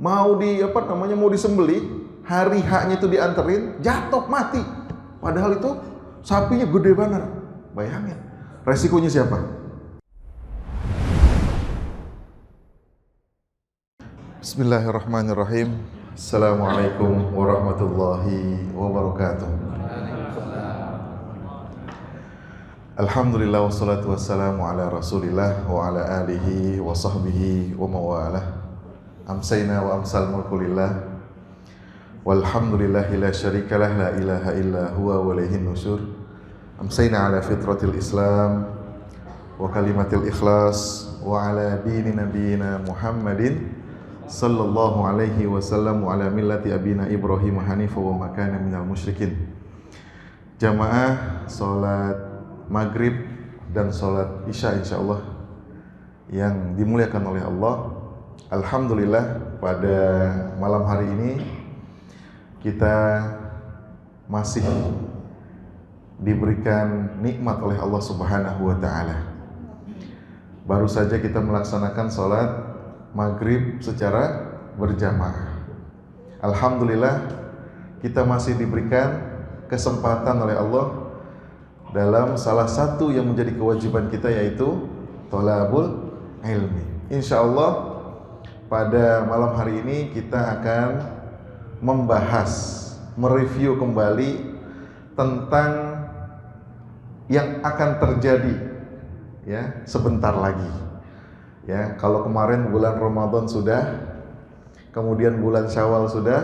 mau mau disembelih, hari haknya itu dianterin, jatuh mati. Padahal itu sapinya gede banget. Bayangin, resikonya siapa? Bismillahirrahmanirrahim. Assalamualaikum warahmatullahi wabarakatuh. Alhamdulillah wassalatu wassalamu ala rasulillah wa ala alihi wa sahbihi wa mawalah. Amsayna wa amsal mulkulillah walhamdulillahi la syarikalah la ilaha illa huwa wa ilayhin nusyur. Amsayna ala fitratil islam wa kalimatil ikhlas wa ala dini nabiyina Muhammadin sallallahu alaihi wasallam wa ala millati abina Ibrahim hanifa wa makana minal musyrikin. Jamaah salat maghrib dan salat isya insyaallah yang dimuliakan oleh Allah. Alhamdulillah pada malam hari ini kita masih diberikan nikmat oleh Allah Subhanahu wa taala. Baru saja kita melaksanakan salat maghrib secara berjamaah. Alhamdulillah kita masih diberikan kesempatan oleh Allah dalam salah satu yang menjadi kewajiban kita, yaitu thalabul ilmi. Insyaallah pada malam hari ini kita akan membahas, mereview kembali tentang yang akan terjadi ya sebentar lagi. Ya, kalau kemarin bulan Ramadan sudah, kemudian bulan Syawal sudah,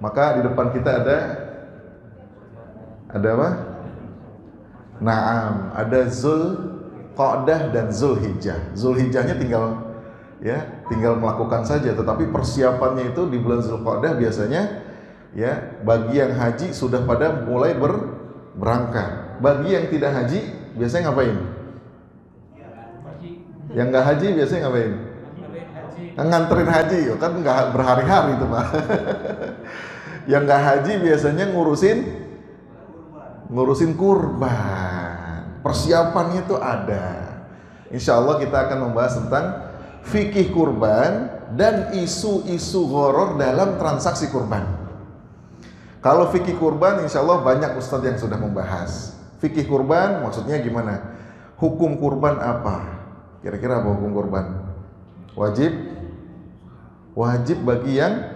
maka di depan kita ada apa? Naam, ada Zulqa'dah dan Zulhijjah. Zulhijjahnya tinggal melakukan saja, tetapi persiapannya itu di bulan Zulqa'dah biasanya ya bagi yang haji sudah pada mulai berangkat. Bagi yang tidak haji biasanya ngapain? Yang nggak haji biasanya ngapain? Nganterin haji, kan nggak berhari-hari itu Pak. Yang nggak haji biasanya ngurusin kurban. Persiapannya itu ada. Insya Allah kita akan membahas tentang fikih kurban dan isu-isu gharar dalam transaksi kurban. Kalau fikih kurban insya Allah banyak ustadz yang sudah membahas. Fikih kurban maksudnya gimana? Hukum kurban apa? Kira-kira apa hukum kurban? Wajib bagi yang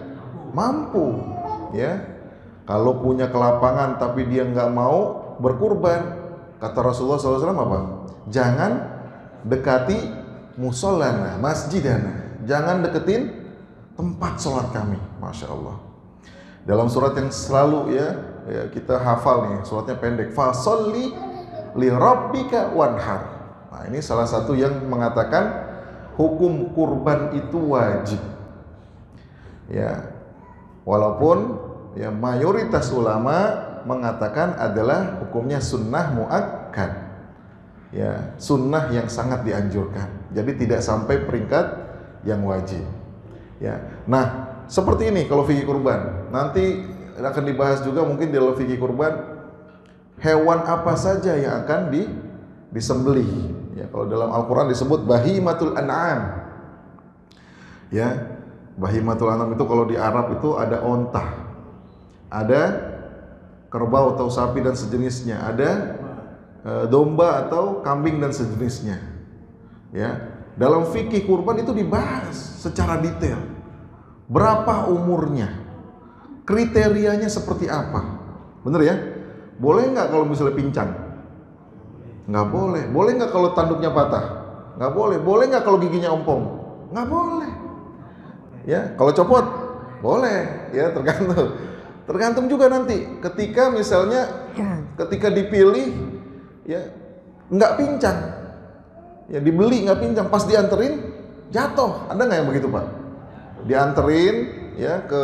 mampu, ya. Kalau punya kelapangan tapi dia nggak mau berkurban, kata Rasulullah SAW apa? Jangan dekati musallana, masjidana. Jangan deketin tempat sholat kami. Masya Allah. Dalam surat yang selalu ya kita hafal nih, suratnya pendek. Fasolli li rabbika wanhar. Nah ini salah satu yang mengatakan hukum kurban itu wajib. Ya, walaupun ya mayoritas ulama mengatakan adalah hukumnya sunnah muakkad. Ya, sunnah yang sangat dianjurkan. Jadi tidak sampai peringkat yang wajib. Ya. Nah, seperti ini kalau fikih kurban. Nanti akan dibahas juga mungkin di dalam fikih kurban hewan apa saja yang akan disembelih. Ya, kalau dalam Al-Qur'an disebut bahimatul an'am. Ya, bahimatul an'am itu kalau di Arab itu ada onta, ada kerbau atau sapi dan sejenisnya, ada domba atau kambing dan sejenisnya. Ya, dalam fikih kurban itu dibahas secara detail. Berapa umurnya? Kriterianya seperti apa? Bener ya? Boleh nggak kalau misalnya pincang? Nggak boleh. Boleh nggak kalau tanduknya patah? Nggak boleh. Boleh nggak kalau giginya ompong? Nggak boleh. Ya, kalau copot? Boleh. Ya, tergantung juga nanti ketika misalnya ketika dipilih ya nggak pincang, ya dibeli nggak pincang, pas dianterin jatuh, ada nggak yang begitu Pak? Dianterin ya ke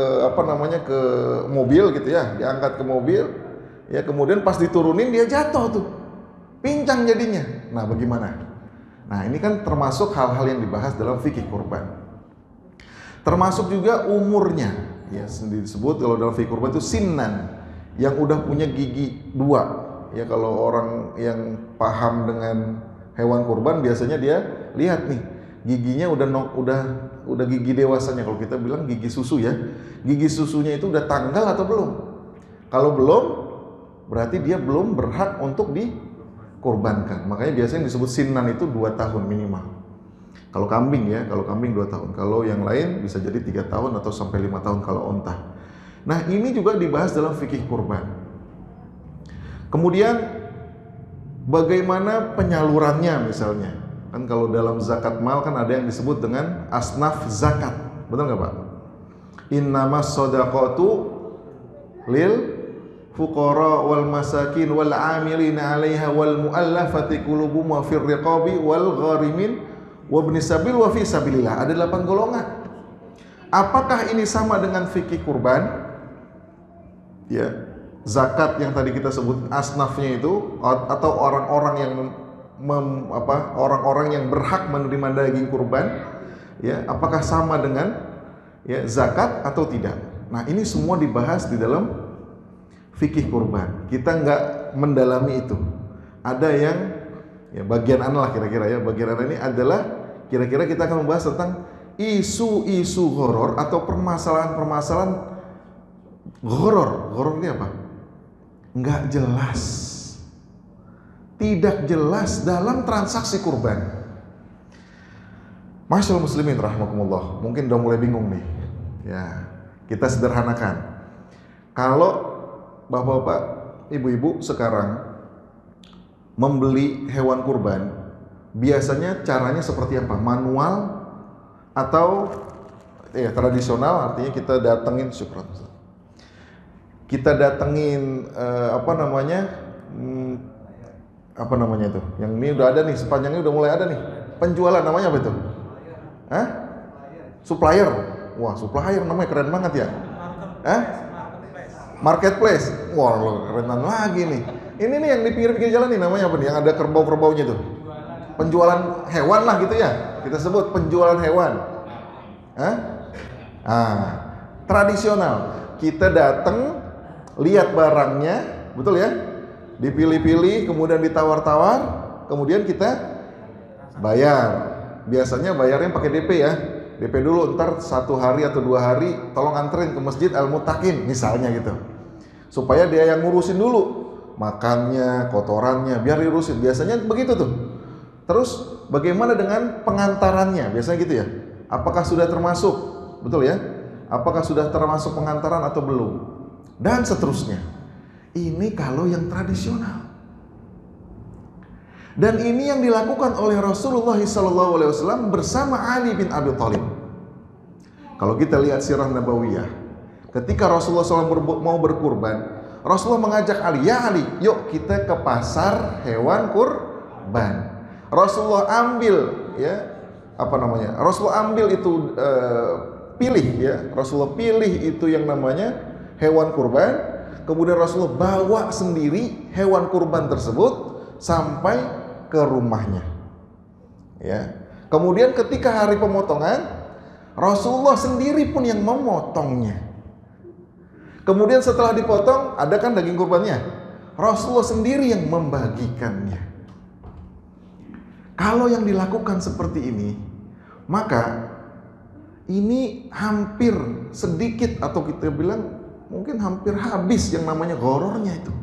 ke mobil gitu ya, diangkat ke mobil ya, kemudian pas diturunin dia jatuh tuh, pincang jadinya. Nah bagaimana? Nah ini kan termasuk hal-hal yang dibahas dalam fikih kurban, termasuk juga umurnya. Ya, disebut kalau dalam fikih kurban itu sinnan, yang udah punya gigi 2. Ya, kalau orang yang paham dengan hewan kurban biasanya dia lihat nih giginya udah udah gigi dewasanya, kalau kita bilang gigi susu ya. Gigi susunya itu udah tanggal atau belum? Kalau belum, berarti dia belum berhak untuk dikurbankan. Makanya biasanya disebut sinan itu 2 tahun minimal. Kalau kambing ya, kalau kambing 2 tahun. Kalau yang lain bisa jadi 3 tahun atau sampai 5 tahun kalau onta. Nah, ini juga dibahas dalam fikih kurban. Kemudian bagaimana penyalurannya misalnya? Kan kalau dalam zakat mal kan ada yang disebut dengan asnaf zakat. Betul nggak Pak? Innamas shadaqatu lil fuqara wal masakin wal amilina 'alaiha wal muallafati qulubuhum wa fir riqabi wal gharimin wa ibnis sabil wa fi sabilillah. Ada 8 golongan. Apakah ini sama dengan fikih kurban? Ya, zakat yang tadi kita sebut asnafnya itu atau orang-orang yang orang-orang yang berhak menerima daging kurban, ya, apakah sama dengan ya zakat atau tidak? Nah, ini semua dibahas di dalam fikih kurban. Kita nggak mendalami itu. Ada yang ya bagian ana lah kira-kira ya. Bagian ana ini adalah kira-kira kita akan membahas tentang isu-isu horor atau permasalahan-permasalahan horor. Horor ini apa? Nggak jelas, tidak jelas dalam transaksi kurban. Masyaallah muslimin rahimakumullah, mungkin udah mulai bingung nih. Ya, kita sederhanakan. Kalau bapak-bapak, ibu-ibu sekarang membeli hewan kurban, biasanya caranya seperti apa? Manual atau tradisional, artinya kita datengin apa namanya itu? Yang ini udah ada nih, sepanjangnya udah mulai ada nih. Penjualan namanya apa itu? Hah? Supplier. Wah, supplier namanya keren banget ya. Hah? Marketplace. Wah, kerenan lagi nih. Ini nih yang di pinggir-pinggir jalan nih namanya apa nih? Yang ada kerbau-kerbaunya tuh. Penjualan hewan lah gitu ya. Kita sebut penjualan hewan. Hah? Tradisional. Kita datang, lihat barangnya, betul ya? Dipilih-pilih, kemudian ditawar-tawar, kemudian kita bayar. Biasanya bayarnya pakai DP ya. DP dulu, ntar 1 hari atau 2 hari tolong anterin ke Masjid Al-Mutakin misalnya gitu. Supaya dia yang ngurusin dulu makannya, kotorannya, biar diurusin. Biasanya begitu tuh. Terus bagaimana dengan pengantarannya? Biasanya gitu ya. Apakah sudah termasuk? Betul ya? Apakah sudah termasuk pengantaran atau belum? Dan seterusnya. Ini kalau yang tradisional. Dan ini yang dilakukan oleh Rasulullah SAW bersama Ali bin Abi Thalib. Kalau kita lihat sirah nabawiyah, ketika Rasulullah SAW mau berkurban, Rasulullah mengajak Ali, ya Ali, yuk kita ke pasar hewan kurban. Rasulullah ambil, ya, Rasulullah ambil itu pilih, ya, Rasulullah pilih itu yang namanya hewan kurban. Kemudian Rasulullah bawa sendiri hewan kurban tersebut sampai ke rumahnya. Ya. Kemudian ketika hari pemotongan, Rasulullah sendiri pun yang memotongnya. Kemudian setelah dipotong, ada kan daging kurbannya. Rasulullah sendiri yang membagikannya. Kalau yang dilakukan seperti ini, maka ini hampir sedikit atau kita bilang mungkin hampir habis yang namanya ghorornya itu.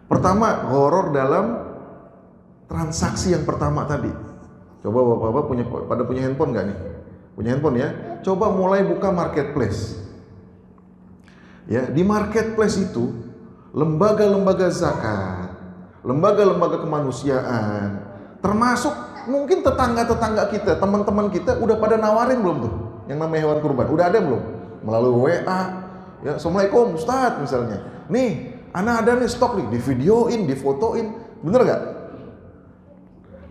Pertama, ghoror dalam transaksi yang pertama tadi. Coba bapak-bapak pada punya handphone nggak nih? Punya handphone ya? Coba mulai buka marketplace. Ya, di marketplace itu lembaga-lembaga zakat, lembaga-lembaga kemanusiaan, termasuk mungkin tetangga-tetangga kita, teman-teman kita udah pada nawarin belum tuh yang namanya hewan kurban? Udah ada belum? Melalui WA. Ya, Assalamualaikum Ustadz misalnya. Nih, ana ada nih stok nih, divideoin, difotoin. Bener gak?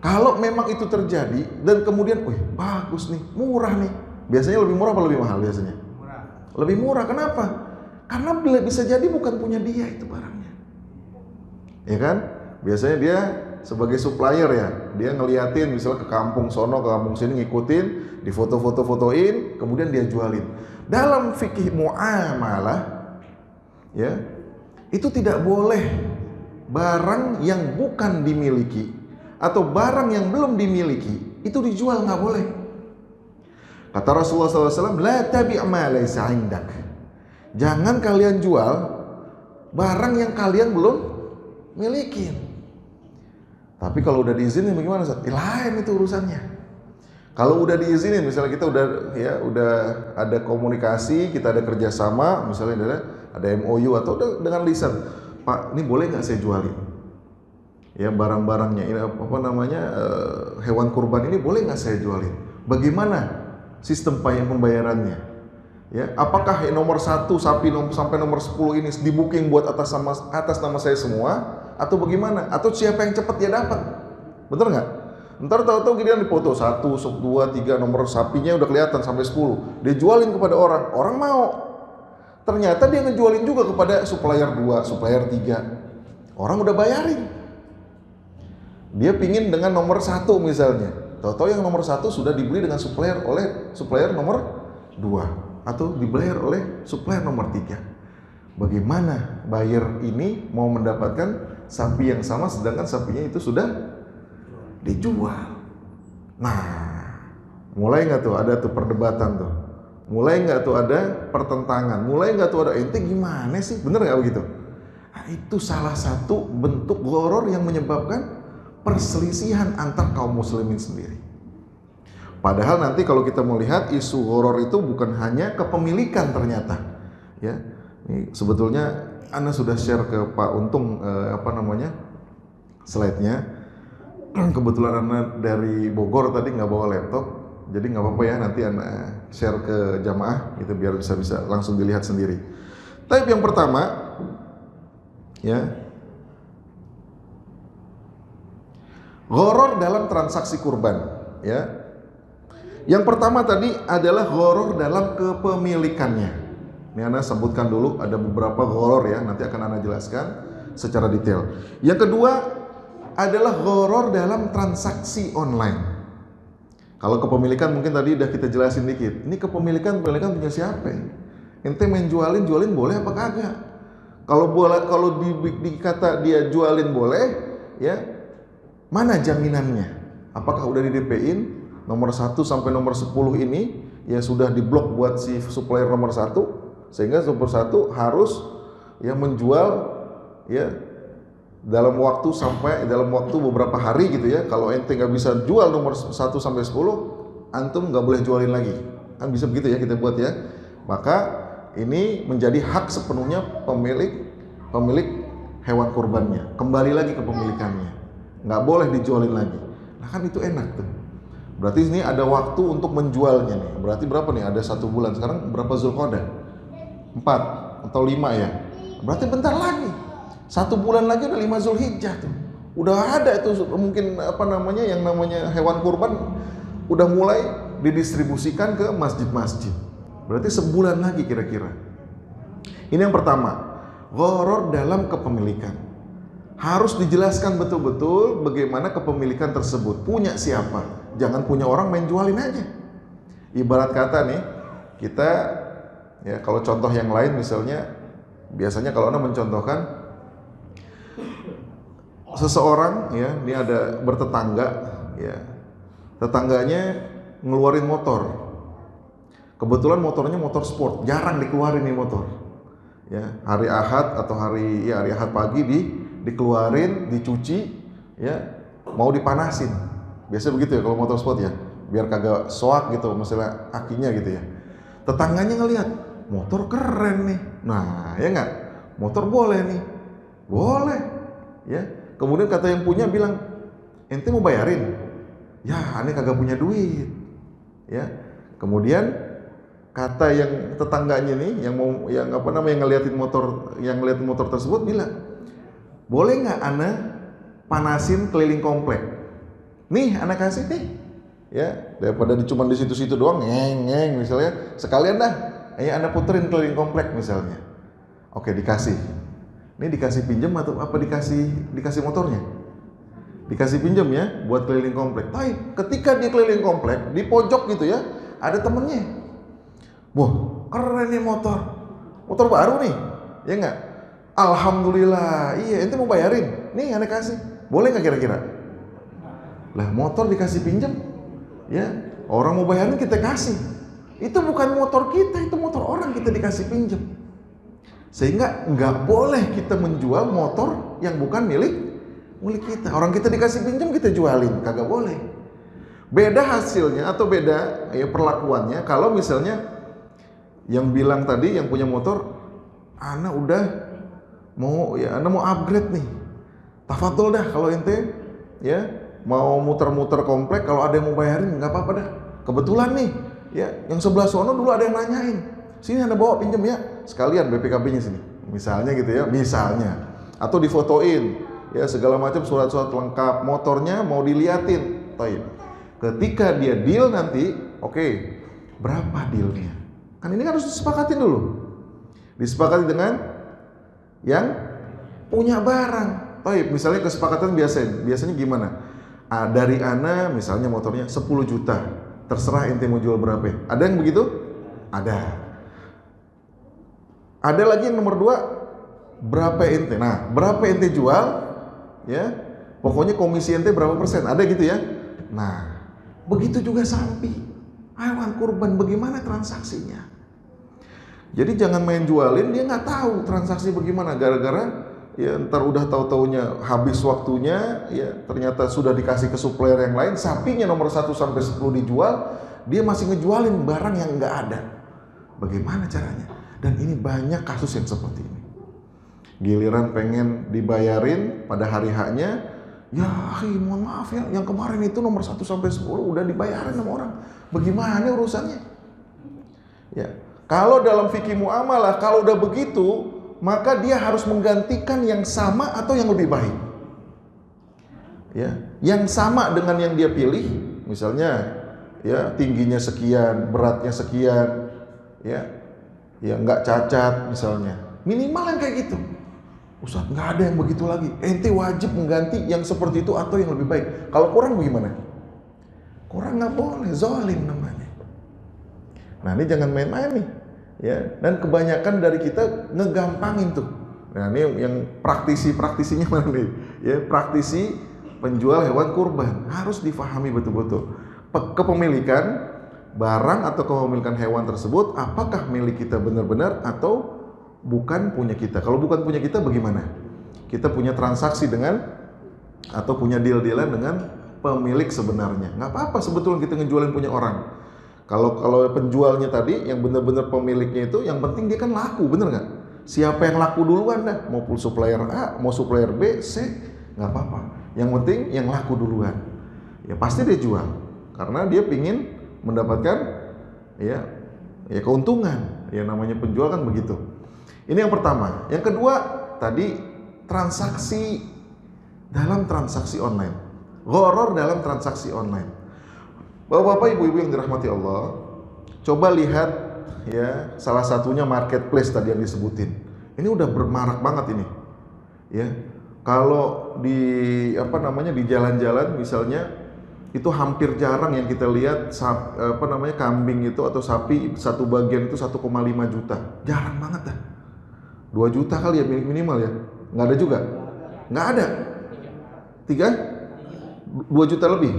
Kalau memang itu terjadi dan kemudian, wih bagus nih, murah nih. Biasanya lebih murah apa lebih mahal biasanya? Murah. Lebih murah, kenapa? Karena bisa jadi bukan punya dia itu barangnya. Ya kan? Biasanya dia sebagai supplier ya, dia ngeliatin misalnya ke kampung sono, ke kampung sini, ngikutin, difoto-foto-fotoin, kemudian dia jualin. Dalam fikih muamalah, ya, itu tidak boleh barang yang bukan dimiliki atau barang yang belum dimiliki itu dijual, nggak boleh. Kata Rasulullah SAW, la tabi' ma laysa 'indak. Jangan kalian jual barang yang kalian belum milikin. Tapi kalau udah diizinin bagaimana? Lain itu urusannya. Kalau udah diizinin, misalnya kita udah ada komunikasi, kita ada kerjasama, misalnya ada MOU atau dengan lisan, Pak, ini boleh nggak saya jualin? Ya barang-barangnya, ini hewan kurban ini boleh nggak saya jualin? Bagaimana sistem pembayarannya? Ya, apakah nomor 1 sapi sampai nomor 10 ini di booking buat atas nama saya semua, atau bagaimana? Atau siapa yang cepat dia dapat? Bener nggak? Ntar tahu-tahu gini dipoto 1, 2, 3 nomor sapinya udah kelihatan sampai 10. Dia jualin kepada orang mau. Ternyata dia ngejualin juga kepada supplier 2, supplier 3. Orang udah bayarin. Dia pingin dengan nomor 1 misalnya. Tahu-tahu yang nomor 1 sudah dibeli dengan supplier oleh supplier nomor 2 atau dibayar oleh supplier nomor 3. Bagaimana buyer ini mau mendapatkan sapi yang sama sedangkan sapinya itu sudah dijual? Nah, mulai nggak tuh ada tuh perdebatan tuh, mulai nggak tuh ada pertentangan, mulai nggak tuh ada ente gimana sih, bener nggak begitu? Nah, itu salah satu bentuk gharar yang menyebabkan perselisihan antar kaum muslimin sendiri. Padahal nanti kalau kita melihat isu gharar itu bukan hanya kepemilikan ternyata, ya. Ini sebetulnya Anda sudah share ke Pak Untung slide-nya. Kebetulan Anda dari Bogor tadi nggak bawa laptop, jadi nggak apa-apa ya, nanti Anda share ke jamaah itu biar bisa langsung dilihat sendiri. Tapi yang pertama, ya, gharar dalam transaksi kurban, ya. Yang pertama tadi adalah gharar dalam kepemilikannya. Ini Anda sebutkan dulu, ada beberapa gharar ya, nanti akan Anda jelaskan secara detail. Yang kedua adalah gharar dalam transaksi online. Kalau kepemilikan mungkin tadi udah kita jelasin dikit. Ini kepemilikan punya siapa? Ente main jualin boleh apa kagak? Kalau dikata dia jualin boleh, ya, mana jaminannya? Apakah udah di DP-in nomor 1 sampai nomor 10 ini ya sudah diblok buat si supplier nomor 1 sehingga nomor 1 harus ya menjual ya dalam waktu beberapa hari gitu ya. Kalau ente nggak bisa jual nomor 1 sampai 10, antum nggak boleh jualin lagi. Kan bisa begitu ya kita buat ya. Maka ini menjadi hak sepenuhnya pemilik hewan kurbannya. Kembali lagi ke pemilikannya. Nggak boleh dijualin lagi. Nah kan itu enak tuh. Berarti ini ada waktu untuk menjualnya nih. Berarti berapa nih? Ada 1 bulan. Sekarang berapa Zulqa'dah? 4 atau 5 ya. Berarti bentar lagi. 1 bulan lagi udah 5 Zulhijjah tuh. Udah ada itu mungkin yang namanya hewan kurban udah mulai didistribusikan ke masjid-masjid. Berarti sebulan lagi kira-kira. Ini yang pertama. Gharar dalam kepemilikan. Harus dijelaskan betul-betul bagaimana kepemilikan tersebut. Punya siapa? Jangan punya orang main jualin aja. Ibarat kata nih, kita ya kalau contoh yang lain misalnya, biasanya kalau Anda mencontohkan seseorang ya, ini ada bertetangga ya. Tetangganya ngeluarin motor. Kebetulan motornya motor sport, jarang dikeluarin nih motor. Ya, hari Ahad atau hari Ahad pagi dikeluarin, dicuci ya, mau dipanasin. Biasa begitu ya kalau motor sport ya, biar kagak soak gitu masalah akinya gitu ya. Tetangganya ngelihat, motor keren nih. Nah, ya enggak? Motor boleh nih. Boleh. Ya. Kemudian kata yang punya bilang, "Ente mau bayarin?" "Ya, aneh kagak punya duit." Ya. Kemudian kata yang tetangganya nih yang ngeliatin motor tersebut bilang, "Boleh enggak ana panasin keliling komplek? Nih, anak kasih nih, ya daripada cuma di situ-situ doang, ngeng misalnya, sekalian dah, anak puterin keliling komplek misalnya." Oke, dikasih. Ini dikasih pinjam atau apa dikasih motornya? Dikasih pinjam ya, buat keliling komplek. Tapi ketika dia keliling komplek, di pojok gitu ya, ada temennya. Wah, keren nih motor baru nih, ya enggak? Alhamdulillah, iya, ente mau bayarin? Nih, anak kasih, boleh nggak kira-kira? Lah motor dikasih pinjam, ya orang mau bayarin kita kasih, Itu bukan motor kita, itu motor orang kita dikasih pinjam. Sehingga nggak boleh kita menjual motor yang bukan milik kita. Orang kita dikasih pinjam kita jualin, kagak boleh. Beda hasilnya atau beda ya perlakuannya kalau misalnya yang bilang tadi yang punya motor, ana udah mau ya ana mau upgrade nih. Tafadhol dah kalau ente ya mau muter-muter komplek, kalau ada yang mau bayarin nggak apa-apa dah. Kebetulan nih ya yang sebelah sono dulu ada yang nanyain. Sini Anda bawa pinjam ya, sekalian BPKB-nya sini. Misalnya gitu ya, misalnya. Atau difotoin, ya segala macam surat-surat lengkap, motornya mau diliatin. Taib. Ketika dia deal nanti, oke, berapa dealnya? Kan ini kan harus disepakatin dulu. Disepakati dengan yang punya barang. Taib, misalnya kesepakatan biasanya gimana? Dari ana misalnya motornya 10 juta, terserah ente mau jual berapa. Ada yang begitu? Ada. Ada lagi yang nomor 2, berapa ente? Nah, berapa ente jual? Ya, pokoknya komisi ente berapa persen? Ada gitu ya? Nah, begitu juga sapi, hewan kurban, bagaimana transaksinya? Jadi jangan main jualin, dia nggak tahu transaksi bagaimana. Gara-gara ya ntar udah tahu-taunya habis waktunya, ya ternyata sudah dikasih ke supplier yang lain, sapinya nomor 1 sampai 10 dijual, dia masih ngejualin barang yang nggak ada. Bagaimana caranya? Dan ini banyak kasus yang seperti ini. Giliran pengen dibayarin pada hari haknya, ya mohon maaf ya, yang kemarin itu nomor 1 sampai 10 udah dibayarin sama orang. Bagaimana urusannya? Ya, kalau dalam fikih muamalah, kalau udah begitu, maka dia harus menggantikan yang sama atau yang lebih baik. Ya, yang sama dengan yang dia pilih, misalnya ya tingginya sekian, beratnya sekian, ya nggak cacat misalnya, minimal yang kayak gitu. Ustaz, nggak ada yang begitu lagi, ente wajib mengganti yang seperti itu atau yang lebih baik. Kalau kurang bagaimana? Kurang nggak boleh, zalim namanya. Nah ini jangan main-main nih ya, dan kebanyakan dari kita ngegampangin tuh. Nah ini yang praktisinya mana nih ya, praktisi penjual hewan kurban harus difahami betul-betul kepemilikan barang atau kepemilikan hewan tersebut, apakah milik kita benar-benar atau bukan punya kita. Kalau bukan punya kita bagaimana? Kita punya transaksi dengan atau punya deal-dealan dengan pemilik sebenarnya. Nggak apa-apa sebetulnya kita ngejualin punya orang. Kalau penjualnya tadi yang benar-benar pemiliknya itu, yang penting dia kan laku, bener nggak? Siapa yang laku duluan dah, mau supplier A, mau supplier B, C, nggak apa-apa. Yang penting yang laku duluan. Ya pasti dia jual karena dia pingin mendapatkan ya keuntungan. Ya namanya penjual kan begitu. Ini yang pertama. Yang kedua tadi transaksi dalam transaksi online. Gharar dalam transaksi online. Bapak-bapak, ibu-ibu yang dirahmati Allah, coba lihat ya salah satunya marketplace tadi yang disebutin. Ini udah bermarak banget ini. Ya. Kalau di di jalan-jalan misalnya itu hampir jarang yang kita lihat kambing itu atau sapi satu bagian itu 1,5 juta. Jarang banget dah. 2 juta kali ya minimal ya. Nggak ada juga? Nggak ada. 2 juta lebih.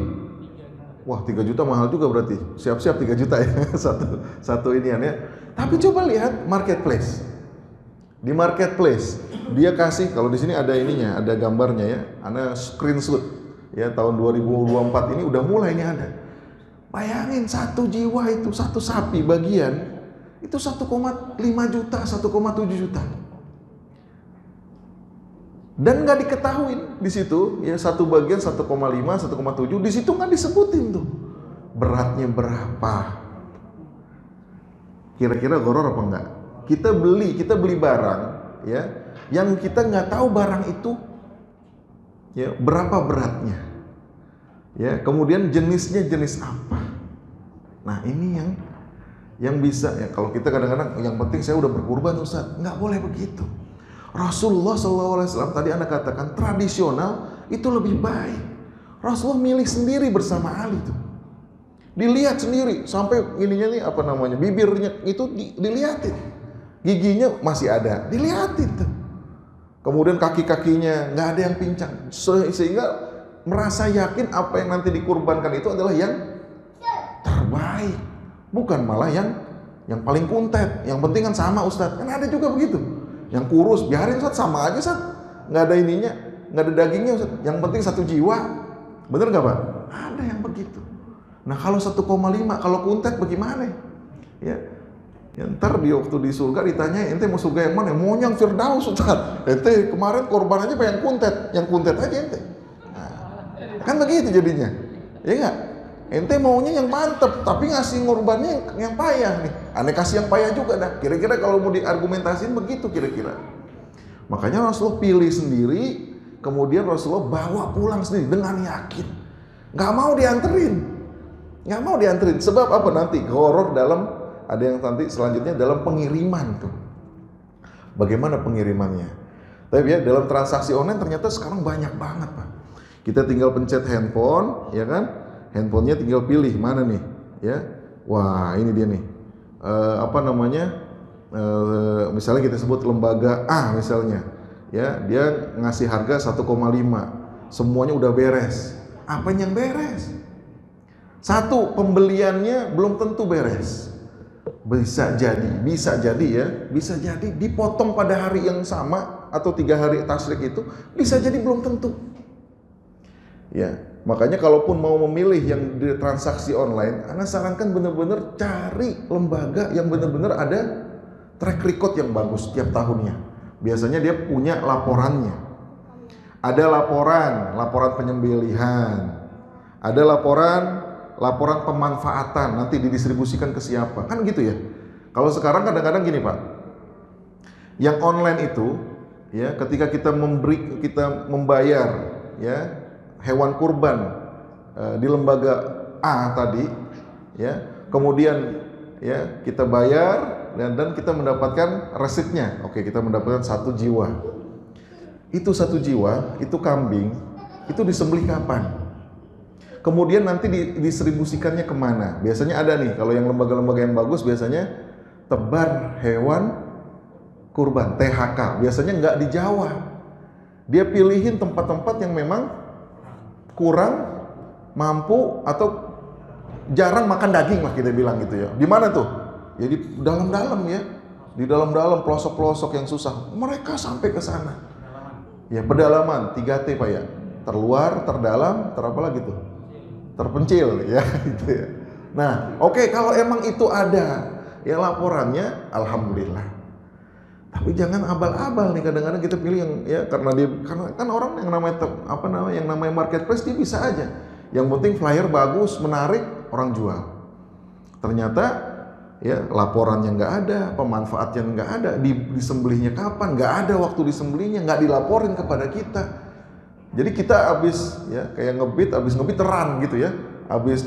Wah 3 juta mahal juga berarti. Siap-siap 3 juta ya satu inian ya. Tapi coba lihat marketplace. Di marketplace dia kasih, kalau di sini ada ininya, ada gambarnya ya. Ana screenshot. Ya tahun 2024 ini udah mulai ini ada. Bayangin satu jiwa itu, satu sapi bagian itu 1,5 juta, 1,7 juta. Dan nggak diketahui di situ ya satu bagian 1,5, 1,7 di situ nggak disebutin tuh beratnya berapa. Kira-kira gharar apa enggak? Kita beli barang ya yang kita nggak tahu barang itu ya berapa beratnya, ya kemudian jenisnya jenis apa. Nah ini yang bisa ya, kalau kita kadang-kadang yang penting saya udah berkurban Ustaz, nggak boleh begitu. Rasulullah SAW tadi Anda katakan tradisional itu lebih baik. Rasulullah milih sendiri bersama Ali tuh, dilihat sendiri sampai ininya nih bibirnya itu dilihatin, giginya masih ada, dilihatin tuh. Kemudian kaki-kakinya nggak ada yang pincang, sehingga merasa yakin apa yang nanti dikurbankan itu adalah yang terbaik. bukan malah yang paling kuntet. Yang penting kan sama Ustadz, kan ada juga begitu. Yang kurus biarin Ustadz, sama aja Ustadz, nggak ada ininya, nggak ada dagingnya Ustadz. Yang penting satu jiwa, bener nggak Pak? Ada yang begitu. Nah kalau 1,5 kalau kuntet bagaimana? Ya, ntar di waktu di surga ditanya, ente mau surga yang mana? Mau yang Firdaus Ustaz. Ente kemarin korban aja pengen kuntet, yang kuntet aja ente. Nah, kan begitu jadinya, ya nggak? Ente maunya yang mantep, tapi ngasih ngorbannya yang payah nih. Aneh kasih yang payah juga dah. Kira-kira kalau mau diargumentasiin begitu kira-kira. Makanya Rasulullah pilih sendiri, kemudian Rasulullah bawa pulang sendiri dengan yakin. Nggak mau dianterin, nggak mau dianterin. Sebab apa nanti? Horor dalam, ada yang nanti selanjutnya dalam pengiriman tuh. Bagaimana pengirimannya? Tapi ya dalam transaksi online ternyata sekarang banyak banget Pak. Kita tinggal pencet handphone, ya kan? Handphonenya tinggal pilih mana nih, ya. Wah ini dia nih. Misalnya kita sebut lembaga A misalnya, ya dia ngasih harga 1,5, semuanya udah beres. Apa yang beres? Satu, pembeliannya belum tentu beres. Bisa jadi dipotong pada hari yang sama atau 3 hari tasyrik itu bisa jadi belum tentu. Ya, makanya kalaupun mau memilih yang di transaksi online, Anda sarankan benar-benar cari lembaga yang benar-benar ada track record yang bagus setiap tahunnya. Biasanya dia punya laporannya. Ada laporan penyembelihan. Ada laporan pemanfaatan, nanti didistribusikan ke siapa. Kan gitu ya. Kalau sekarang kadang-kadang gini Pak. Yang online itu ya, ketika kita membayar ya hewan kurban di lembaga A tadi ya, kemudian ya kita bayar dan kita mendapatkan resipnya. Oke, kita mendapatkan 1 jiwa. Itu 1 jiwa, itu kambing, itu disembelih kapan? Kemudian nanti didistribusikannya kemana? Biasanya ada nih, kalau yang lembaga-lembaga yang bagus biasanya tebar hewan kurban, THK. Biasanya nggak di Jawa. Dia pilihin tempat-tempat yang memang kurang mampu atau jarang makan daging lah kita bilang gitu ya. Di mana tuh? Ya di dalam-dalam ya. Di dalam-dalam pelosok-pelosok yang susah. Mereka sampai ke sana. Ya pedalaman, 3T Pak ya. Terluar, terdalam, terapa lagi tuh? Terpencil ya gitu ya. Nah, oke, kalau emang itu ada ya laporannya, alhamdulillah. Tapi jangan abal-abal nih, kadang-kadang kita pilih yang ya karena kan orang yang namanya marketplace dia bisa aja. Yang penting flyer bagus, menarik, orang jual. Ternyata ya laporannya nggak ada, pemanfaatnya nggak ada, disembelihnya kapan, nggak ada waktu disembelihnya, nggak dilaporin kepada kita. Jadi kita habis ngebit teran gitu ya, habis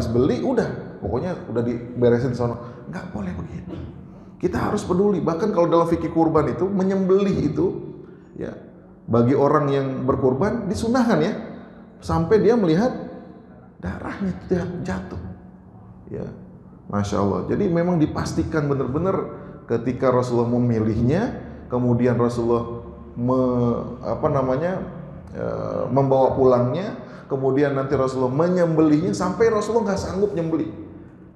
beli udah, pokoknya udah diberesin di sana. Nggak boleh begitu. Kita harus peduli. Bahkan kalau dalam fikih kurban itu menyembelih itu ya bagi orang yang berkurban disunahkan ya sampai dia melihat darahnya jatuh. Ya, Masya Allah. Jadi memang dipastikan benar-benar ketika Rasulullah memilihnya, kemudian Rasulullah membawa pulangnya, kemudian nanti Rasulullah menyembelihnya sampai Rasulullah nggak sanggup nyembelih.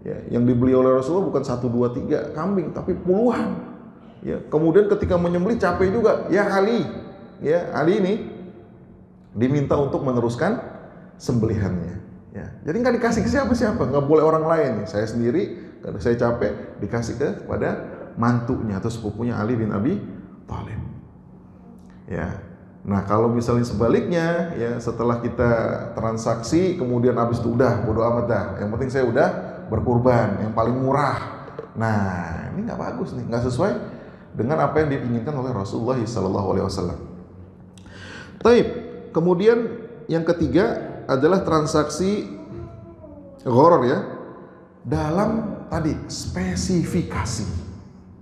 Ya, yang dibeli oleh Rasulullah bukan 1, 2, 3 kambing, tapi puluhan. Ya, kemudian ketika menyembelih capek juga. Ya Ali ini diminta untuk meneruskan sembelihannya. Ya, jadi nggak dikasih ke siapa-siapa, nggak boleh orang lain. Saya sendiri, karena saya capek, dikasih kepada mantunya atau sepupunya Ali bin Abi Thalib. Ya, nah kalau misalnya sebaliknya, ya setelah kita transaksi, kemudian habis itu udah bodo amat dah. Yang penting saya udah berkurban, yang paling murah. Nah, ini nggak bagus nih, nggak sesuai dengan apa yang diinginkan oleh Rasulullah SAW. Taib. Kemudian yang ketiga adalah transaksi gharar ya, dalam tadi spesifikasi.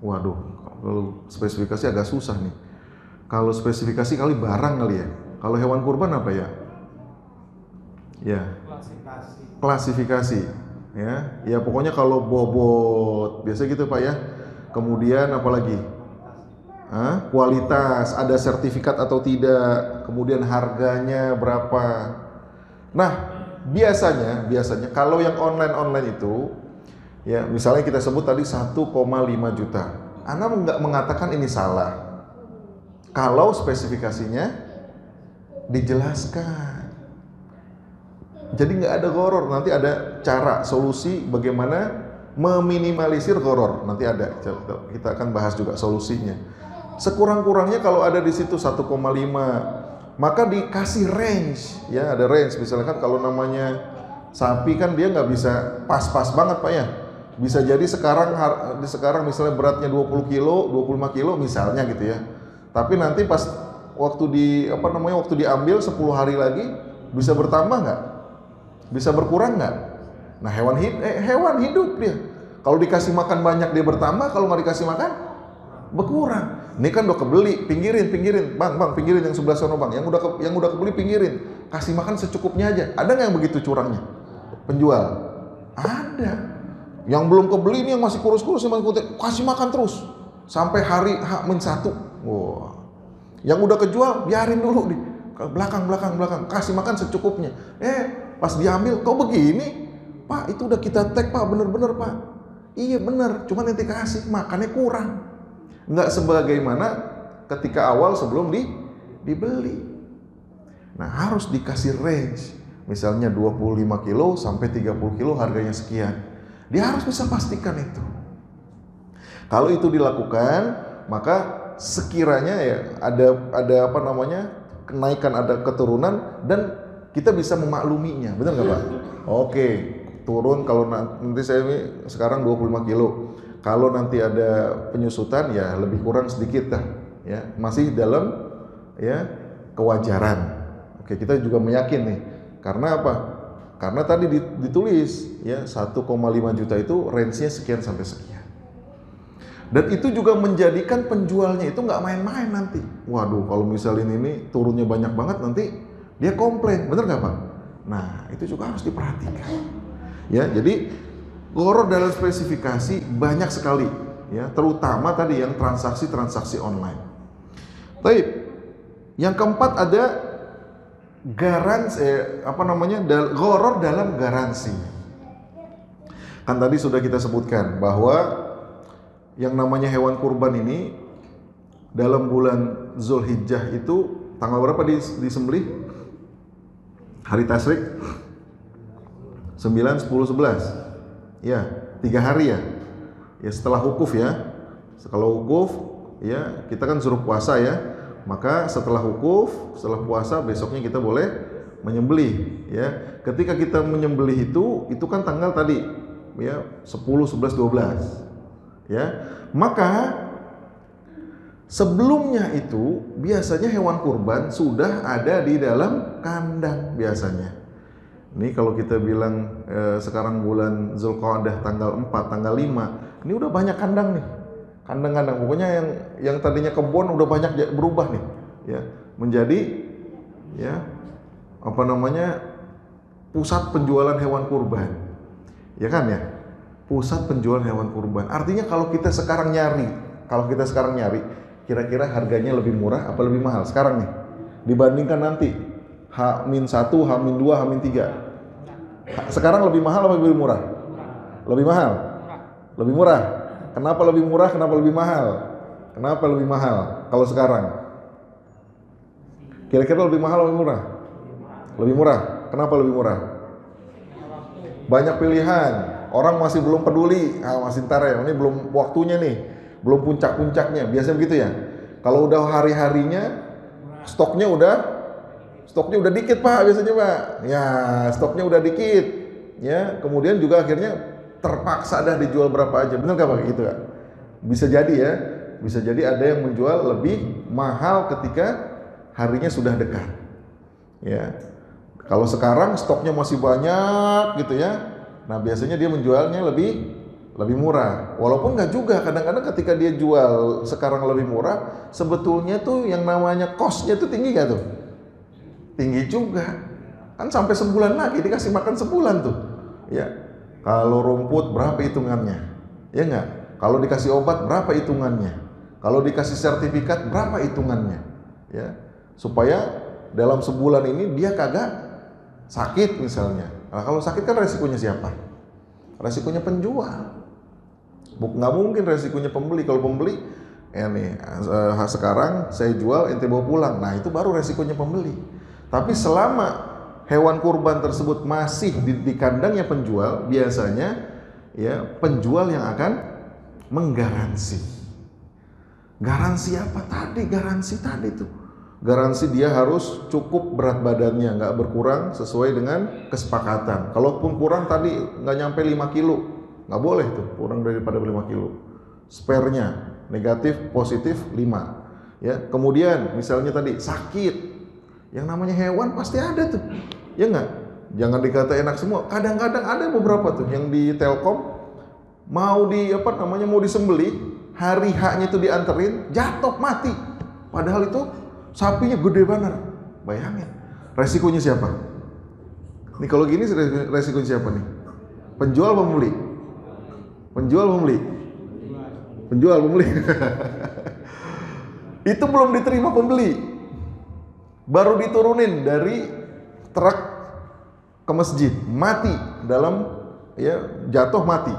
Waduh, kalau spesifikasi agak susah nih. Kalau spesifikasi kali barang kali ya. Kalau hewan kurban apa ya? Ya. Klasifikasi. Ya pokoknya kalau bobot biasa gitu Pak ya. Kemudian apalagi? Kualitas, ada sertifikat atau tidak, kemudian harganya berapa. Nah, biasanya kalau yang online itu, ya misalnya kita sebut tadi 1,5 juta. Anda nggak mengatakan ini salah. Kalau spesifikasinya dijelaskan. Jadi nggak ada gharar, nanti ada cara, solusi bagaimana meminimalisir gharar. Nanti ada, kita akan bahas juga solusinya. Sekurang-kurangnya kalau ada di situ 1,5, maka dikasih range, ya ada range. Misalkan kalau namanya sapi kan dia nggak bisa pas-pas banget Pak ya. Bisa jadi sekarang misalnya beratnya 20 kilo, 25 kilo misalnya gitu ya. Tapi nanti pas waktu diambil 10 hari lagi bisa bertambah nggak? Bisa berkurang nggak? Nah hewan hidup dia. Kalau dikasih makan banyak dia bertambah, kalau nggak dikasih makan berkurang. Ini kan udah kebeli, pinggirin, bang, pinggirin yang sebelah sana bang. Yang udah kebeli pinggirin, kasih makan secukupnya aja. Ada nggak yang begitu curangnya? Penjual? Ada. Yang belum kebeli ini yang masih kurus-kurus, yang masih putih, kasih makan terus sampai hari H-1. Wah. Yang udah kejual biarin dulu di belakang, kasih makan secukupnya. Pas diambil kok begini? Pak, itu udah kita tag Pak, bener-bener Pak. Iya bener, cuman nanti kasih makannya kurang. Nggak sebagaimana ketika awal sebelum dibeli. Nah harus dikasih range, misalnya 25 kilo sampai 30 kilo harganya sekian. Dia harus bisa pastikan itu. Kalau itu dilakukan, maka sekiranya ya ada kenaikan, ada keturunan, dan kita bisa memakluminya, benar nggak Pak? Oke, turun kalau nanti saya ini sekarang 25 kilo. Kalau nanti ada penyusutan ya lebih kurang sedikit dah, ya masih dalam ya kewajaran. Oke, kita juga meyakin nih, karena apa? Karena tadi ditulis ya 1,5 juta itu range-nya sekian sampai sekian. Dan itu juga menjadikan penjualnya itu nggak main-main nanti. Waduh, kalau misalnya ini turunnya banyak banget nanti dia komplain, bener nggak Pak? Nah, itu juga harus diperhatikan. Ya, jadi gharar dalam spesifikasi banyak sekali, ya, terutama tadi yang transaksi online. Baik, yang keempat ada gharar dalam garansi. Kan tadi sudah kita sebutkan bahwa yang namanya hewan kurban ini dalam bulan Zulhijjah itu tanggal berapa disembelih? Hari tasyrik 9, 10, 11. Ya, 3 hari ya. Ya setelah wukuf ya. Kalau wukuf ya kita kan suruh puasa ya. Maka setelah wukuf, setelah puasa besoknya kita boleh menyembelih ya. Ketika kita menyembelih itu kan tanggal tadi ya 10, 11, 12. Ya. Maka sebelumnya itu biasanya hewan kurban sudah ada di dalam kandang biasanya. Ini kalau kita bilang sekarang bulan Zulqa'dah tanggal 4, tanggal 5, ini udah banyak kandang nih. Kandang-kandang, pokoknya yang tadinya kebun udah banyak berubah nih, ya, menjadi ya pusat penjualan hewan kurban. Ya kan ya? Pusat penjualan hewan kurban. Artinya kalau kita sekarang nyari, kira-kira harganya lebih murah apa lebih mahal sekarang nih dibandingkan nanti H-1, H-2, H-3. Sekarang lebih mahal atau lebih murah? Lebih mahal? Lebih murah? Kenapa lebih murah? Kenapa lebih mahal? Kenapa lebih mahal kalau sekarang? Kira-kira lebih mahal atau lebih murah? Lebih murah. Kenapa lebih murah? Banyak pilihan. Orang masih belum peduli. Masih ntar ya, ini belum waktunya nih. Belum puncak-puncaknya. Biasanya begitu ya. Kalau udah hari-harinya stoknya udah dikit Pak biasanya Pak. Ya, stoknya udah dikit. Ya, kemudian juga akhirnya terpaksa dah dijual berapa aja. Benar nggak Pak gitu kan? Bisa jadi ya. Bisa jadi ada yang menjual lebih mahal ketika harinya sudah dekat. Ya. Kalau sekarang stoknya masih banyak gitu ya. Nah, biasanya dia menjualnya lebih murah. Walaupun nggak juga, kadang-kadang ketika dia jual sekarang lebih murah, sebetulnya tuh yang namanya cost-nya tuh tinggi nggak tuh? Tinggi juga. Kan sampai sebulan lagi dikasih makan sebulan tuh. Ya. Kalau rumput berapa hitungannya? Ya nggak? Kalau dikasih obat berapa hitungannya? Kalau dikasih sertifikat berapa hitungannya? Ya. Supaya dalam sebulan ini dia kagak sakit misalnya. Nah, kalau sakit kan resikonya siapa? Resikonya penjual. Nggak mungkin resikonya pembeli. Kalau pembeli, sekarang saya jual, ente bawa pulang. Nah, itu baru resikonya pembeli. Tapi selama hewan kurban tersebut masih di kandangnya penjual, biasanya ya penjual yang akan menggaransi. Garansi apa tadi? Garansi tadi tuh. Garansi dia harus cukup berat badannya, nggak berkurang sesuai dengan kesepakatan. Kalaupun kurang tadi nggak nyampe 5 kilo, nggak boleh tuh kurang daripada 5 kilo. Spare-nya negatif, positif 5. Ya, kemudian misalnya tadi sakit, yang namanya hewan pasti ada tuh, ya nggak? Jangan dikata enak semua. Kadang-kadang ada beberapa tuh yang di Telkom mau disembelih, hari H-nya itu dianterin, jatuh mati. Padahal itu sapinya gede banget. Bayangin, resikonya siapa? Nih kalau gini resikonya siapa nih? Penjual pembeli? Penjual pembeli? Penjual pembeli. Itu belum diterima pembeli, baru diturunin dari truk ke masjid, mati dalam jatuh mati.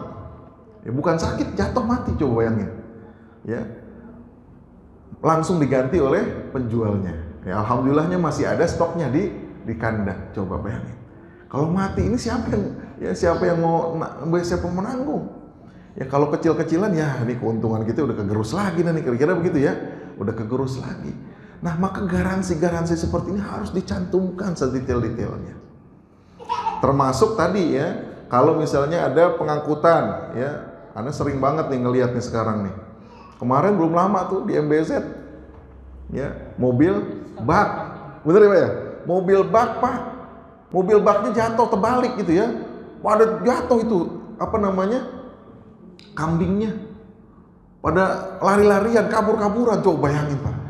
Ya, bukan sakit, jatuh mati, coba bayangin. Ya, langsung diganti oleh penjualnya. Ya, alhamdulillahnya masih ada stoknya di kandang. Coba bayangin. Kalau mati ini siapa yang mau menanggung? Ya kalau kecil-kecilan ya ini keuntungan kita udah kegerus lagi nih, kira-kira begitu ya. Udah kegerus lagi. Nah, maka garansi-garansi seperti ini harus dicantumkan sedetail-detailnya. Termasuk tadi ya, kalau misalnya ada pengangkutan ya, Anda sering banget nih ngelihat nih sekarang nih. Kemarin belum lama tuh di MBZ ya, mobil bak. Bener ya Pak ya? Mobil bak Pak. Mobil baknya jatuh terbalik gitu ya. Pada jatuh itu kambingnya. Pada lari-larian, kabur-kaburan. Coba bayangin Pak.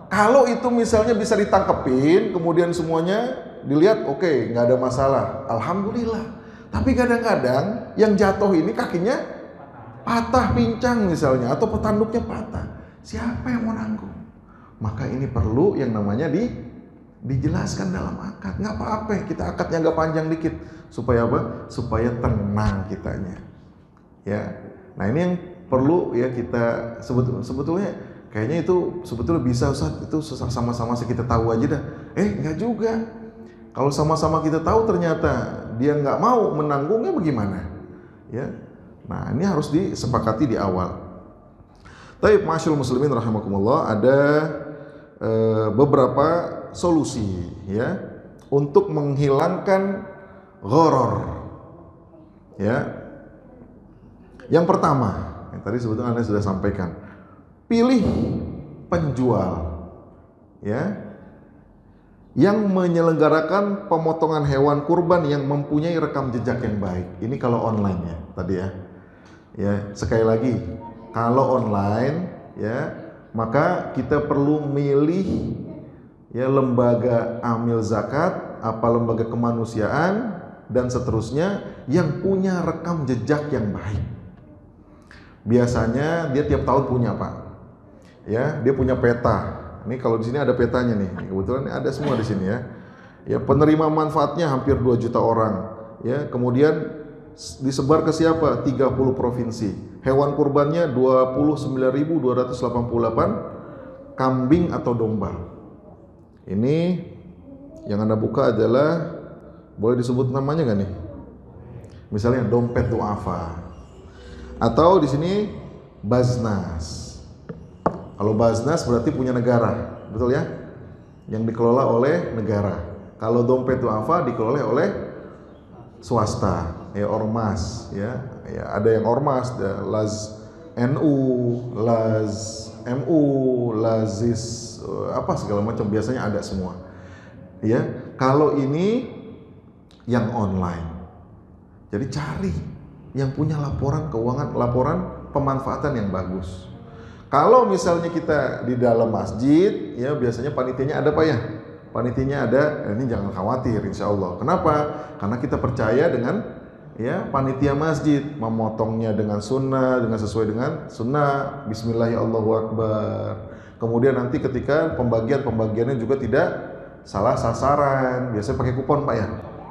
Kalau itu misalnya bisa ditangkepin, kemudian semuanya dilihat, oke, nggak ada masalah, alhamdulillah. Tapi kadang-kadang yang jatuh ini kakinya patah, pincang misalnya, atau petanduknya patah. Siapa yang mau nanggung? Maka ini perlu yang namanya dijelaskan dalam akad. Nggak apa-apa, kita akadnya agak panjang dikit. Supaya apa? Supaya tenang kitanya. Ya, nah ini yang perlu ya kita sebetulnya kayaknya itu sebetulnya bisa Ustaz, itu sama-sama kita tahu aja dah. Enggak juga. Kalau sama-sama kita tahu ternyata dia nggak mau menanggungnya bagaimana? Ya. Nah, ini harus disepakati di awal. Tapi masyaallah muslimin rahimakumullah, ada beberapa solusi ya untuk menghilangkan gharar. Ya. Yang pertama, yang tadi sebetulnya Anda sudah sampaikan, pilih penjual ya yang menyelenggarakan pemotongan hewan kurban yang mempunyai rekam jejak yang baik. Ini kalau online ya tadi ya. Ya, sekali lagi, kalau online ya, maka kita perlu milih ya lembaga amil zakat, apa lembaga kemanusiaan dan seterusnya yang punya rekam jejak yang baik. Biasanya dia tiap tahun punya Pak. Ya, dia punya peta. Ini kalau di sini ada petanya nih. Kebetulan ada semua di sini ya. Ya, penerima manfaatnya hampir 2 juta orang. Ya, kemudian disebar ke siapa? 30 provinsi. Hewan kurbannya 29.288 kambing atau domba. Ini yang Anda buka adalah, boleh disebut namanya nggak nih? Misalnya dompet duafa. Atau di sini Baznas. Kalau Baznas berarti punya negara, betul ya? Yang dikelola oleh negara. Kalau dompet duafa dikelola oleh swasta, ya ormas, ya ada yang ormas, Laz NU, Laz MU, Lazis, apa segala macam, biasanya ada semua. Ya, kalau ini yang online, jadi cari yang punya laporan keuangan, laporan pemanfaatan yang bagus. Kalau misalnya kita di dalam masjid, ya biasanya panitianya ada Pak ya. Panitianya ada, ini jangan khawatir insya Allah. Kenapa? Karena kita percaya dengan ya panitia masjid, memotongnya dengan sunnah, dengan sesuai dengan sunnah. Bismillah ya Allahu Akbar. Kemudian nanti ketika pembagiannya juga tidak salah sasaran. Biasanya pakai kupon Pak ya.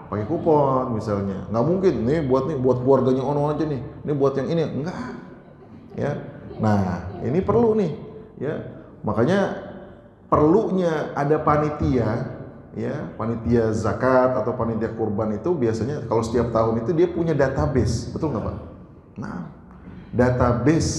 pakai kupon misalnya. Nggak mungkin nih buat keluarganya ono aja nih, ini buat yang ini, enggak. Ya, nah ini perlu nih, ya makanya perlunya ada panitia, ya panitia zakat atau panitia kurban itu biasanya kalau setiap tahun itu dia punya database, betul nggak Pak? Nah, database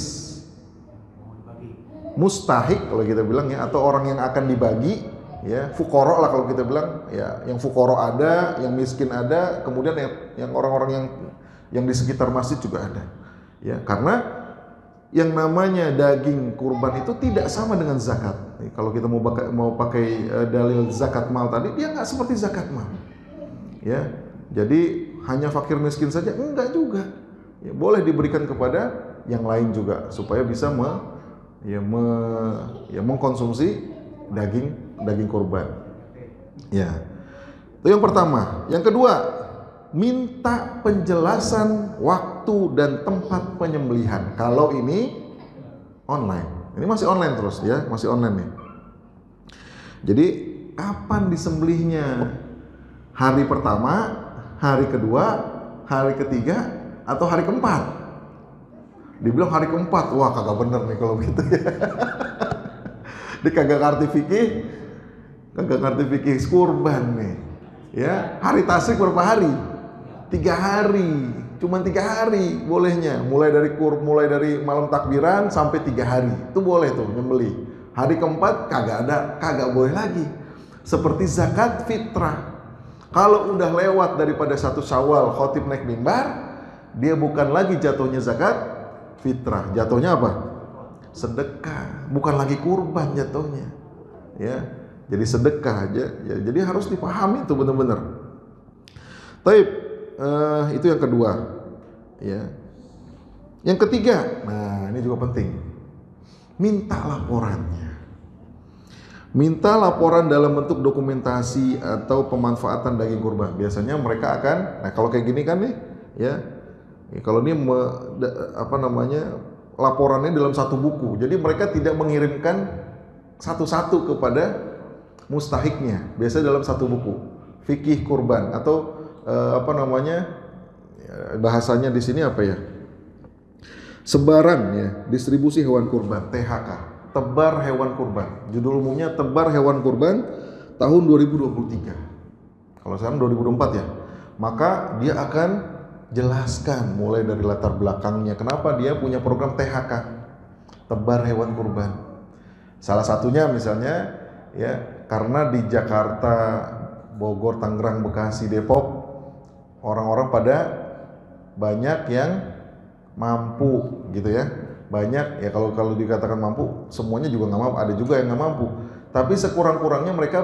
mustahik kalau kita bilang ya, atau orang yang akan dibagi, ya fukoro lah kalau kita bilang, ya yang fukoro ada, yang miskin ada, kemudian yang orang-orang yang di sekitar masjid juga ada, ya karena yang namanya daging kurban itu tidak sama dengan zakat. Nih, kalau kita mau pakai dalil zakat mal tadi, dia nggak seperti zakat mal. Ya, jadi hanya fakir miskin saja enggak juga. Ya, boleh diberikan kepada yang lain juga supaya bisa mengkonsumsi daging kurban. Ya, itu yang pertama. Yang kedua, minta penjelasan waktu dan tempat penyembelihan. Kalau ini online, ini masih online terus ya, masih online nih. Jadi kapan disembelihnya? Hari pertama, hari kedua, hari ketiga, atau hari keempat? Dibilang hari keempat, wah kagak bener nih kalau begitu ya. Dia kagak ngerti fikih kurban nih. Ya, hari tasyrik berapa hari? 3 hari, cuma 3 hari bolehnya, mulai dari malam takbiran sampai 3 hari, itu boleh tuh nyembelih. Hari keempat kagak boleh lagi. Seperti zakat fitrah, kalau udah lewat daripada 1 Syawal khotib naik mimbar, dia bukan lagi jatuhnya zakat fitrah, jatuhnya apa? Sedekah, bukan lagi kurban jatuhnya, ya. Jadi sedekah aja, ya. Jadi harus dipahami itu benar-benar. Taib. Itu yang kedua, ya. Yang ketiga, nah ini juga penting, minta laporannya. Minta laporan dalam bentuk dokumentasi atau pemanfaatan daging kurban. Biasanya mereka akan, nah kalau kayak gini kan nih, ya kalau ini laporannya dalam satu buku. Jadi mereka tidak mengirimkan satu-satu kepada mustahiknya. Biasanya dalam satu buku, fikih kurban atau bahasanya di sini apa ya? Sebaran ya, distribusi hewan kurban, THK, tebar hewan kurban. Judul umumnya tebar hewan kurban tahun 2023. Kalau sekarang 2024 ya. Maka dia akan jelaskan mulai dari latar belakangnya, kenapa dia punya program THK, tebar hewan kurban. Salah satunya misalnya ya, karena di Jakarta, Bogor, Tangerang, Bekasi, Depok orang-orang pada banyak yang mampu gitu ya, banyak ya, kalau dikatakan mampu semuanya juga nggak mampu, ada juga yang nggak mampu, tapi sekurang-kurangnya mereka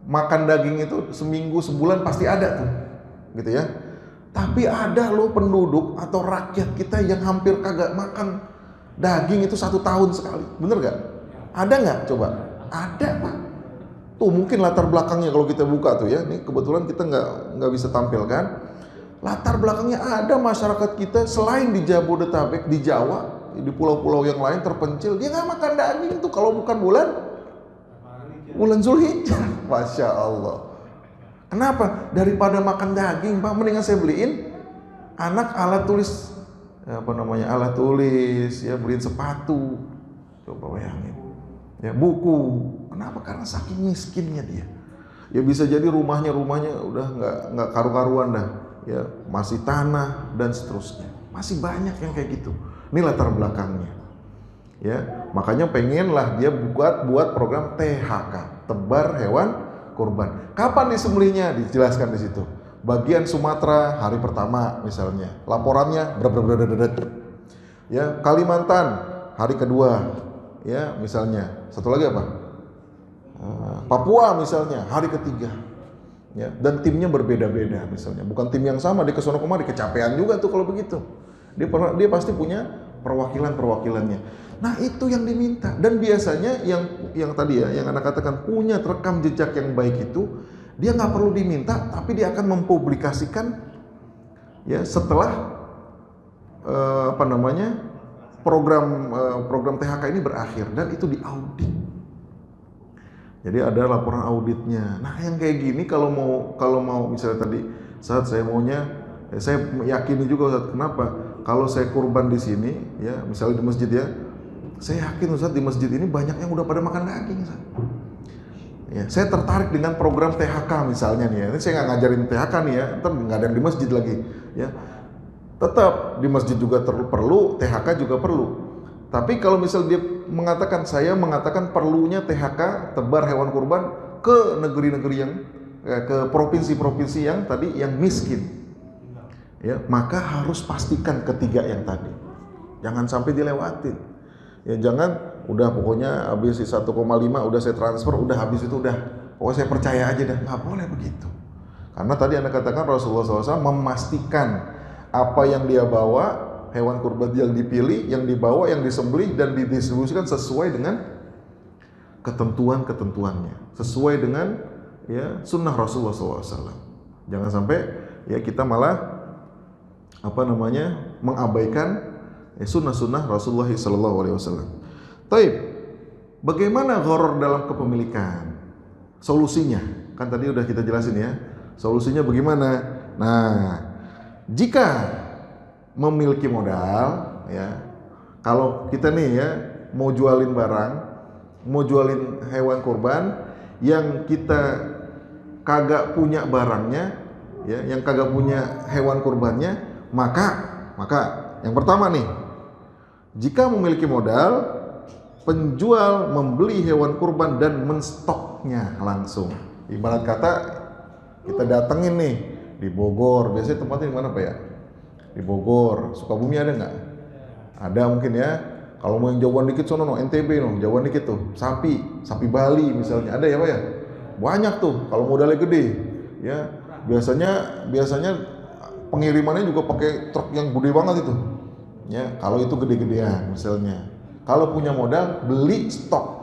makan daging itu seminggu sebulan pasti ada tuh gitu ya. Tapi ada loh penduduk atau rakyat kita yang hampir kagak makan daging itu 1 tahun sekali, bener gak? Ada nggak? Coba ada Pak. Tuh mungkin latar belakangnya kalau kita buka tuh ya, ini kebetulan kita nggak bisa tampilkan. Latar belakangnya ada masyarakat kita selain di Jabodetabek, di Jawa, di pulau-pulau yang lain terpencil, dia nggak makan daging tuh kalau bukan bulan Zulhijjah. Masya Allah. Kenapa? Daripada makan daging Pak, mendingan saya beliin anak alat tulis, alat tulis, ya beliin sepatu. Coba bayangin. Ya buku. Kenapa? Karena saking miskinnya dia. Ya bisa jadi rumahnya udah nggak karu-karuan dah. Ya masih tanah dan seterusnya. Masih banyak yang kayak gitu. Ini latar belakangnya. Ya makanya pengenlah dia buat program THK, tebar hewan kurban. Kapan disembelihnya? Dijelaskan di situ. Bagian Sumatera hari pertama misalnya. Laporannya ya Kalimantan hari kedua. Ya misalnya. Satu lagi apa? Papua misalnya hari ketiga, ya, dan timnya berbeda-beda misalnya, bukan tim yang sama, di kesono kemari kecapean juga tuh kalau begitu. Dia pasti punya perwakilannya. Nah itu yang diminta, dan biasanya yang tadi ya, yang anak katakan punya rekam jejak yang baik itu, dia nggak perlu diminta, tapi dia akan mempublikasikan ya setelah program THK ini berakhir dan itu diaudit. Jadi ada laporan auditnya. Nah, yang kayak gini kalau mau misalnya tadi saat saya maunya, saya yakini juga Ustaz, kenapa? Kalau saya kurban di sini, ya misalnya di masjid ya, saya yakin Ustaz di masjid ini banyak yang udah pada makan daging Ustaz. Ya, saya tertarik dengan program THK misalnya nih ya. Ini saya nggak ngajarin THK nih ya, ntar nggak ada yang di masjid lagi. Ya, tetap di masjid juga perlu, THK juga perlu. Tapi kalau misal dia saya mengatakan perlunya THK tebar hewan kurban ke negeri-negeri yang ke provinsi-provinsi yang tadi yang miskin, ya maka harus pastikan ketiga yang tadi, jangan sampai dilewatin. Ya jangan udah pokoknya habis 1,5 udah saya transfer, udah habis itu udah pokoknya saya percaya aja dah, nggak boleh begitu. Karena tadi Anda katakan Rasulullah SAW memastikan apa yang dia bawa, hewan kurban yang dipilih, yang dibawa, yang disembelih dan didistribusikan sesuai dengan ketentuan-ketentuannya, sesuai dengan ya sunnah Rasulullah SAW. Jangan sampai ya kita malah mengabaikan sunnah-sunnah Rasulullah SAW. Taib, bagaimana gharar dalam kepemilikan? Solusinya, kan tadi udah kita jelasin ya. Solusinya bagaimana? Nah, jika memiliki modal, ya, kalau kita nih ya mau jualin barang, mau jualin hewan kurban, yang kita kagak punya barangnya, ya, yang kagak punya hewan kurbannya, maka yang pertama nih, jika memiliki modal, penjual membeli hewan kurban dan menstoknya langsung. Ibarat kata kita datengin nih di Bogor, biasanya tempatnya di mana Pak ya? Di Bogor, Sukabumi ada nggak? Ada mungkin ya. Kalau mau yang jauhan dikit sono NTB jauhan dikit tuh. Sapi Bali misalnya ada ya Pak ya. Banyak tuh kalau modalnya gede. Ya, biasanya pengirimannya juga pakai truk yang gede banget itu. Ya, kalau itu gede-gedean misalnya. Kalau punya modal beli stok.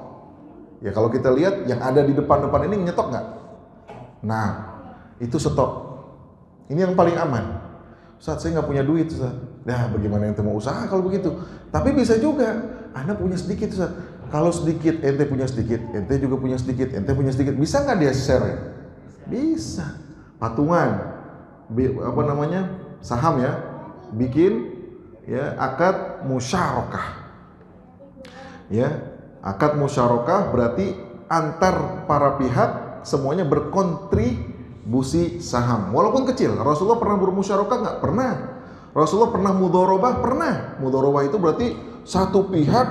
Ya kalau kita lihat yang ada di depan-depan ini nyetok nggak? Nah, itu stok. Ini yang paling aman. Ustaz, saya nggak punya duit, Ustaz. Nah, bagaimana ente mau usaha kalau begitu? Tapi bisa juga, Anda punya sedikit, Ustaz. Kalau sedikit, ente punya sedikit, ente juga punya sedikit, ente punya sedikit. Bisa nggak dia share? Bisa. Patungan, saham ya, bikin ya akad musyarakah. Ya, akad musyarakah berarti antar para pihak semuanya berkontribusi saham, walaupun kecil. Rasulullah pernah bermusyarakah nggak? Pernah. Rasulullah pernah mudharabah? Pernah. Mudharabah itu berarti satu pihak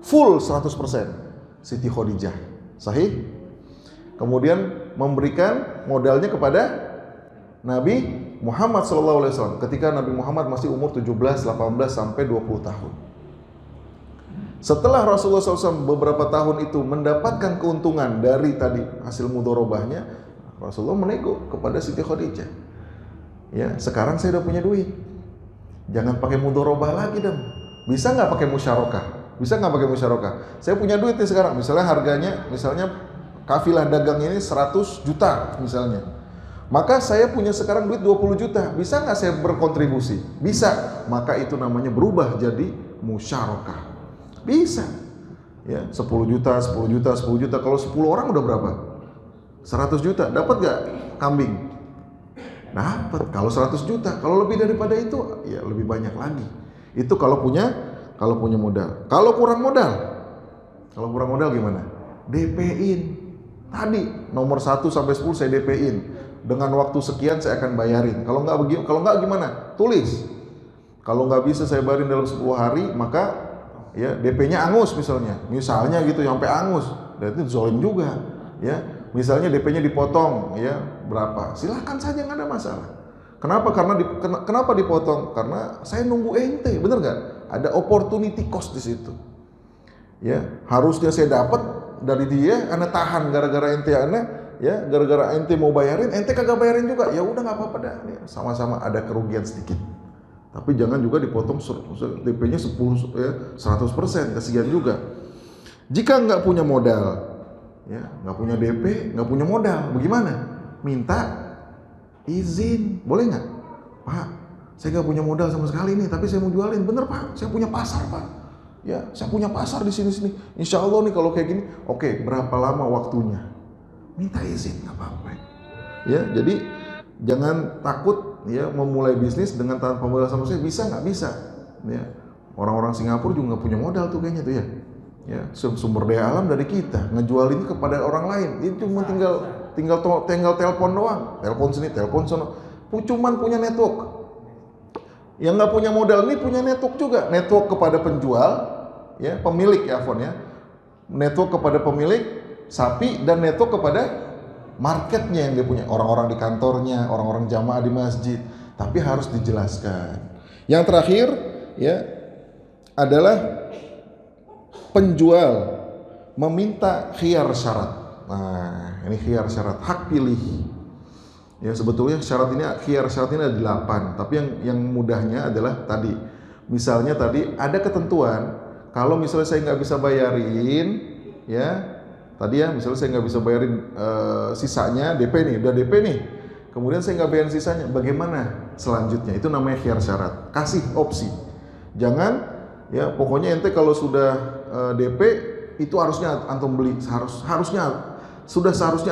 full 100%. Siti Khadijah, sahih. Kemudian memberikan modalnya kepada Nabi Muhammad SAW ketika Nabi Muhammad masih umur 17, 18 sampai 20 tahun. Setelah Rasulullah SAW beberapa tahun itu mendapatkan keuntungan dari tadi hasil mudharabahnya, Rasulullah menego kepada Siti Khadijah. Ya, sekarang saya udah punya duit. Jangan pakai mudharabah lagi dong. Bisa nggak pakai musyarakah? Bisa nggak pakai musyarakah? Saya punya duit nih sekarang. Misalnya harganya, kafilah dagang ini 100 juta misalnya. Maka saya punya sekarang duit 20 juta. Bisa nggak saya berkontribusi? Bisa. Maka itu namanya berubah jadi musyarakah. Bisa. Ya, 10 juta, 10 juta, 10 juta. Kalau 10 orang udah berapa? 100 juta. Dapat nggak kambing? Dapat. Kalau 100 juta. Kalau lebih daripada itu, ya lebih banyak lagi. Itu kalau punya modal. Kalau kurang modal gimana? DP-in. Tadi nomor 1 sampai 10 saya DP-in. Dengan waktu sekian saya akan bayarin. Kalau nggak gimana? Tulis. Kalau nggak bisa saya bayarin dalam 10 hari, maka ya DP-nya angus misalnya gitu sampai angus. Dan itu zalim juga. Ya, misalnya DP-nya dipotong, ya berapa? Silahkan saja, nggak ada masalah. Kenapa? Kenapa dipotong? Karena saya nunggu ente, bener nggak? Ada opportunity cost di situ. Ya, harusnya saya dapat dari dia, anda tahan gara-gara ente ya gara-gara ente mau bayarin, ente kagak bayarin juga, ya udah nggak apa-apa dah, ya, sama-sama ada kerugian sedikit. Tapi jangan juga dipotong DP-nya 100%, kasihan juga. Jika nggak punya modal, ya nggak punya DP, nggak punya modal, bagaimana? Minta izin, boleh nggak? Pak, saya nggak punya modal sama sekali nih, tapi saya mau jualin. Bener Pak, saya punya pasar Pak. Ya, saya punya pasar di sini-sini. Insya Allah nih kalau kayak gini, oke, berapa lama waktunya? Minta izin, nggak apa-apa. Ya, jadi jangan takut ya memulai bisnis dengan tanpa modal sama sekali. Bisa nggak? Bisa. Ya, orang-orang Singapura juga nggak punya modal tuh kayaknya tuh ya. Ya, sumber daya alam dari kita, ngejual ini kepada orang lain. Itu cuma tinggal telepon doang, telepon sini, telepon sono. Cuman punya network. Yang nggak punya modal ini punya network juga, network kepada penjual, ya pemilik ya phone ya, network kepada pemilik sapi dan network kepada marketnya yang dia punya, orang-orang di kantornya, orang-orang jamaah di masjid. Tapi harus dijelaskan. Yang terakhir ya adalah penjual meminta khiyar syarat. Nah, ini khiyar syarat, hak pilih. Ya sebetulnya khiyar syarat ini ada 8, tapi yang mudahnya adalah tadi. Misalnya tadi ada ketentuan, kalau misalnya saya nggak bisa bayarin, ya tadi ya misalnya saya nggak bisa bayarin sisanya DP nih, udah DP nih, kemudian saya nggak bayarin sisanya, bagaimana selanjutnya? Itu namanya khiyar syarat. Kasih opsi, jangan ya pokoknya ente kalau sudah DP itu harusnya antum beli, seharusnya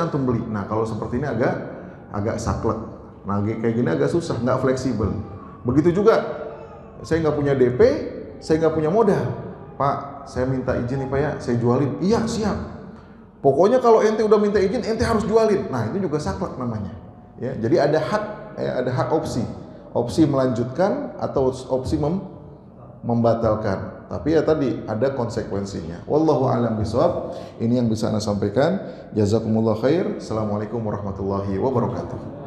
antum beli. Nah kalau seperti ini agak saklek. Nah kayak gini agak susah, nggak fleksibel. Begitu juga, saya nggak punya DP, saya nggak punya modal. Pak, saya minta izin nih Pak ya, saya jualin. Iya siap. Pokoknya kalau ente udah minta izin, ente harus jualin. Nah itu juga saklek namanya. Ya, jadi ada hak opsi melanjutkan atau opsi membatalkan. Tapi ya tadi ada konsekuensinya. Wallahu a'lam bishawab. Ini yang bisa Anda sampaikan. Jazakumullah khair. Assalamualaikum warahmatullahi wabarakatuh.